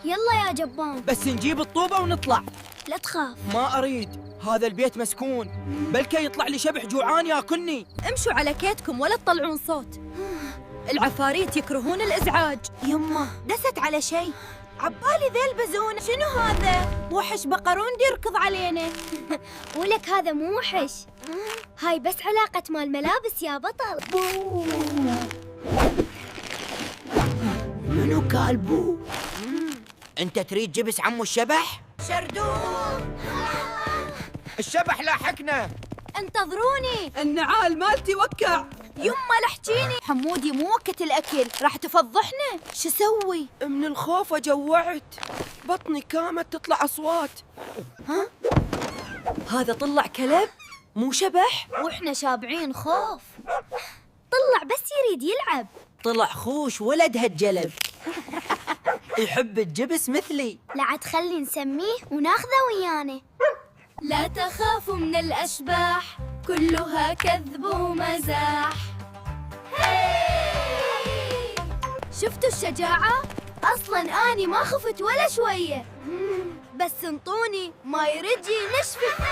يلا يا جبان. بس نجيب الطوبة ونطلع. لا تخاف. ما أريد، هذا البيت مسكون، بلكي يطلع لي شبح جوعان ياكلني. امشوا على كيتكم ولا تطلعون صوت. العفاريت يكرهون الإزعاج. يمه دست على شيء. عبالي ذا البزون. شنو هذا؟ وحش بقروندي يركض علينا. ولك هذا مو وحش، هاي بس علاقة مال ملابس يا بطل. منو كلبو؟ أنت تريد جبس عمو الشبح؟ شردون. الشبح لاحقنا. انتظروني، النعال مالتي وكع. يمه لحجيني. حمودي مو وقت الأكل، راح تفضحنا. شو سوي؟ من الخوف جوعت، بطني كامت تطلع أصوات. هذا طلع كلب مو شبح. واحنا شابعين خوف. طلع بس يريد يلعب. طلع خوش ولد هالجلب. يحب الجبس مثلي. لا عاد خلي نسميه وناخذه ويانا. لا تخافوا من الأشباح، كلها كذب ومزاح. شفتوا الشجاعة؟ أصلاً أني ما خفت ولا شوية، بس انطوني ما يرجي نشفي.